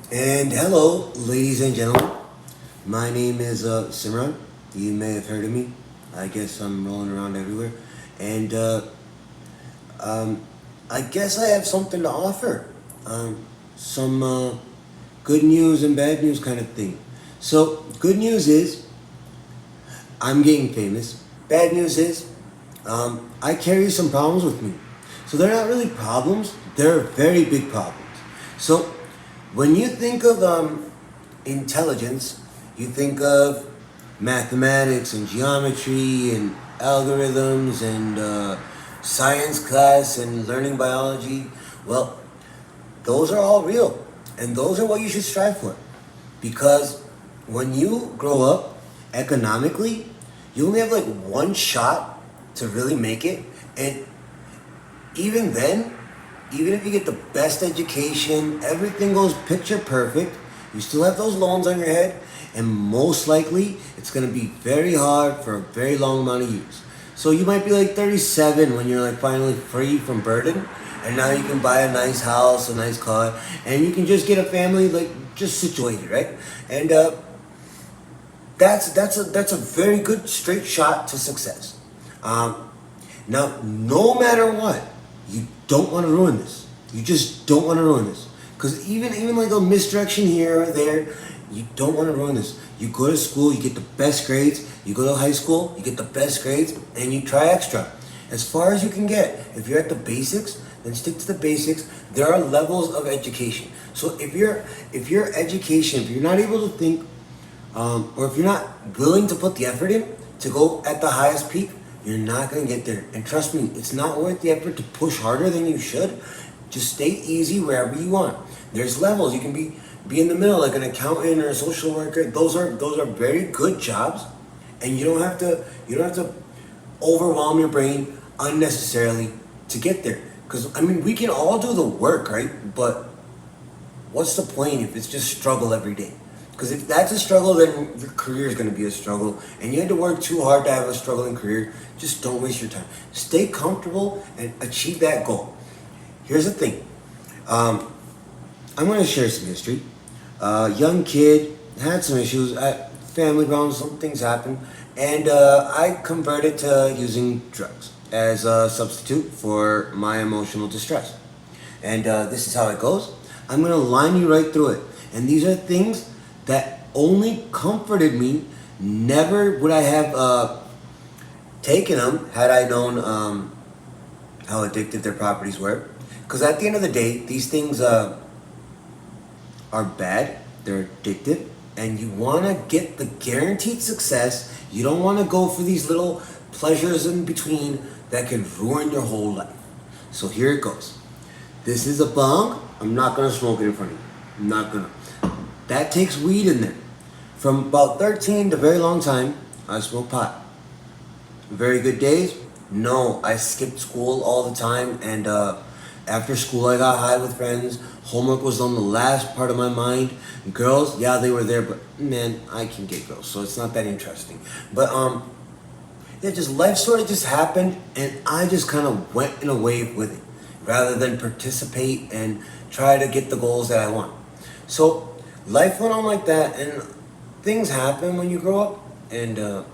And hello, ladies and gentlemen. My name is Simran. You may have heard of me. I guess I'm rolling around everywhere. And um, I guess I have something to offer. Some good news and bad news kind of thing. So, good news is I'm getting famous. Bad news is I carry some problems with me. So, they're not really problems, they're very big problems. So, when you think of intelligence, you think of mathematics and geometry and algorithms and science class and learning biology. Well, those are all real, and those are what you should strive for. Because when you grow up economically, you only have like one shot to really make it, and even then, even if you get the best education, everything goes picture perfect, you still have those loans on your head, and most likely it's gonna be very hard for a very long amount of years. So you might be like 37 when you're like finally free from burden, and now you can buy a nice house, a nice car, and you can just get a family like just situated, right? And that's a very good straight shot to success. Um, Now, no matter what, you don't want to ruin this. You just don't want to ruin this. Because even like a misdirection here or there, you don't want to ruin this. You go to school, you get the best grades. You go to high school, you get the best grades, and you try extra. As far as you can get. If you're at the basics, then stick to the basics. There are levels of education. So if your education, if you're not able to think or if you're not willing to put the effort in to go at the highest peak, you're not going to get there. And trust me, it's not worth the effort to push harder than you should. Just stay easy wherever you want. There's levels. You can be in the middle, like an accountant or a social worker. Those are very good jobs, and you don't have to overwhelm your brain unnecessarily to get there. Because I mean, we can all do the work, right? But what's the point if it's just struggle every day? Because if that's a struggle, then your career is going to be a struggle, and you had to work too hard to have a struggling career. Just don't waste your time. Stay comfortable and achieve that goal. Here's the thing. Um, I'm going to share some history. Young kid had some issues, family problems, some things happened, and I converted to using drugs as a substitute for my emotional distress. And this is how it goes. I'm going to line you right through it. And these are things that only comforted me. Never would I have taken them had I known how addictive their properties were. Because at the end of the day, these things are bad, they're addictive, and you want to get the guaranteed success. You don't want to go for these little pleasures in between that can ruin your whole life. So here it goes. This is a bong. I'm not gonna smoke it in front of you. I'm not gonna. That takes weed in there. From about 13 to very long time, I smoked pot. Very good days. No, I skipped school all the time, and after school I got high with friends. Homework was on the last part of my mind. Girls, yeah, they were there, but man, I can get girls, so it's not that interesting. But yeah, just life sort of just happened, and I just kind of went in a wave with it, rather than participate and try to get the goals that I want. So life went on like that, and things happen when you grow up. And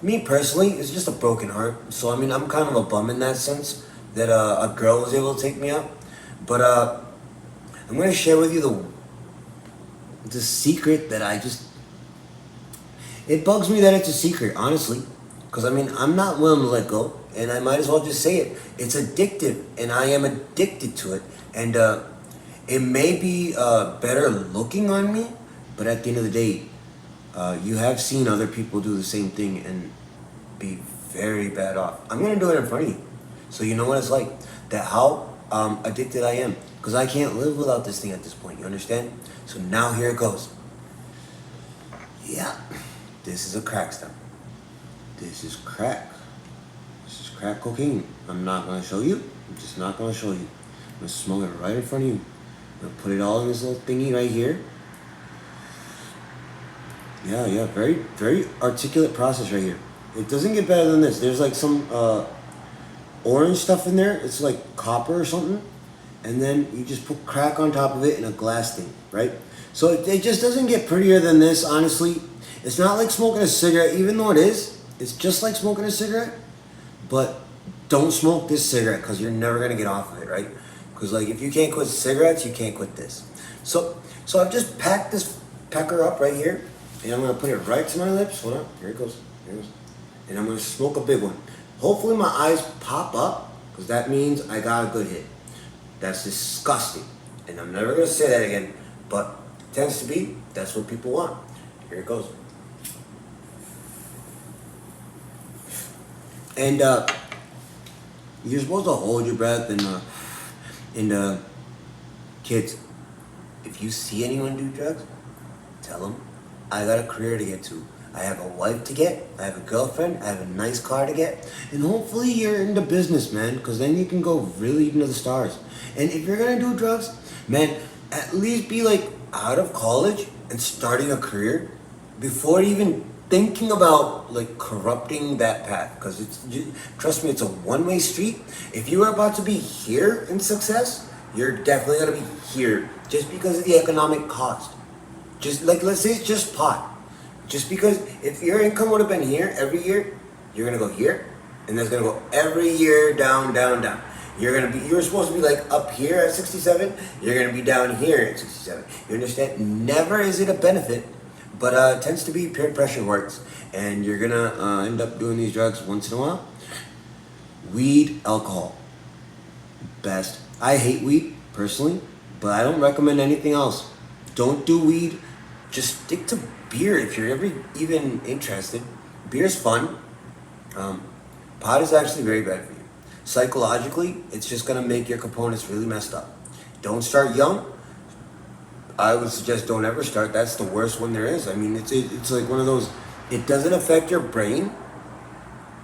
me personally, it's just a broken heart. So I mean, I'm kind of a bum in that sense that a girl was able to take me out. But I'm gonna share with you the secret that I just. It bugs me that it's a secret, honestly, because I mean I'm not willing to let go, and I might as well just say it. It's addictive, and I am addicted to it, and it may be better looking on me, but at the end of the day, you have seen other people do the same thing and be very bad off. I'm gonna do it in front of you, so you know what it's like. That how addicted I am, because I can't live without this thing at this point. You understand? So now here it goes. Yeah, this is a crack stem. This is crack. This is crack cocaine. I'm not gonna show you. I'm just not gonna show you. I'm gonna smoke it right in front of you. I'm gonna put it all in this little thingy right here. Yeah, very, very articulate process right here. It doesn't get better than this. There's like some orange stuff in there. It's like copper or something. and then you just put crack on top of it in a glass thing, right? So it just doesn't get prettier than this, honestly. It's not like smoking a cigarette, even though it is. It's just like smoking a cigarette, but don't smoke this cigarette because you're never gonna get off of it, right? Because like if you can't quit cigarettes, you can't quit this. So I've just packed this pecker up right here, and I'm gonna put it right to my lips. Hold on, here it goes, here it goes, and I'm gonna smoke a big one. Hopefully my eyes pop up because that means I got a good hit. That's disgusting, and I'm never gonna say that again. But it tends to be that's what people want. Here it goes. And you're supposed to hold your breath and kids, if you see anyone do drugs, tell them I got a career to get to. I have a wife to get. I have a girlfriend. I have a nice car to get. And hopefully you're into business, man, because then you can go really into the stars. And if you're going to do drugs, man, at least be like out of college and starting a career before even thinking about like corrupting that path, because trust me, it's a one-way street. If you are about to be here in success, you're definitely going to be here just because of the economic cost. Just like, let's say it's just pot. Just because if your income would have been here every year, you're gonna go here, and that's gonna go every year down, down, down. You're supposed to be like up here at 67. You're gonna be down here at 67. You understand? Never is it a benefit, but it tends to be peer pressure works, and you're gonna end up doing these drugs once in a while. Weed, alcohol, best. I hate weed personally, but I don't recommend anything else. Don't do weed. Just stick to beer if you're ever even interested. Beer's fun. Pot is actually very bad for you. Psychologically, it's just gonna make your components really messed up. Don't start young. I would suggest don't ever start. That's the worst one there is. I mean, it's like one of those. It doesn't affect your brain,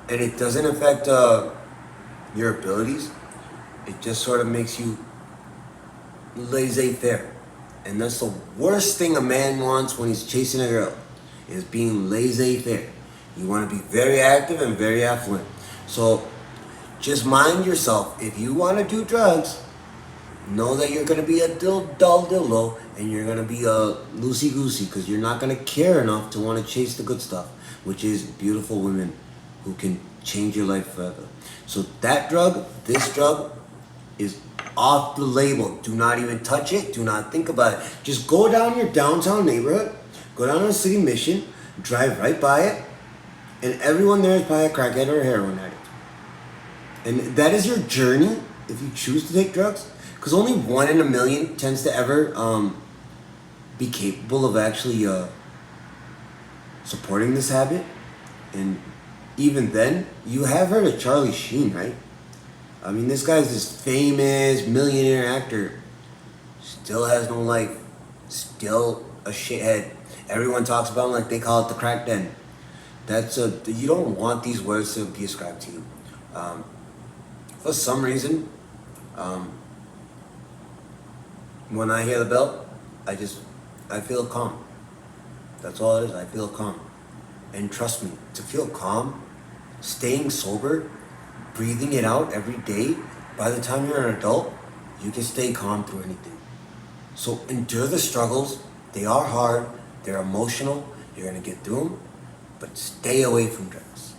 and it doesn't affect your abilities. It just sort of makes you laissez-faire. And that's the worst thing a man wants when he's chasing a girl, is being laissez-faire. You want to be very active and very affluent. So just mind yourself. If you want to do drugs, know that you're going to be a dull dildo, and you're going to be a loosey-goosey, because you're not going to care enough to want to chase the good stuff, which is beautiful women who can change your life forever. So that drug, this drug, is off the label. Do not even touch it. Do not think about it. Just go down your downtown neighborhood, go down to City Mission, drive right by it, and everyone there is probably a crackhead or a heroin addict. And that is your journey if you choose to take drugs, because only 1 in a million tends to ever be capable of actually supporting this habit. And even then, you have heard of Charlie Sheen, right? I mean, this guy's this famous millionaire actor. Still has no life. Still a shithead. Everyone talks about him like they call it the crack den. You don't want these words to be ascribed to you. For some reason, when I hear the bell, I feel calm. That's all it is. I feel calm. And trust me, to feel calm, staying sober, breathing it out every day, by the time you're an adult, you can stay calm through anything. So endure the struggles. They are hard. They're emotional. You're going to get through them. But stay away from drugs.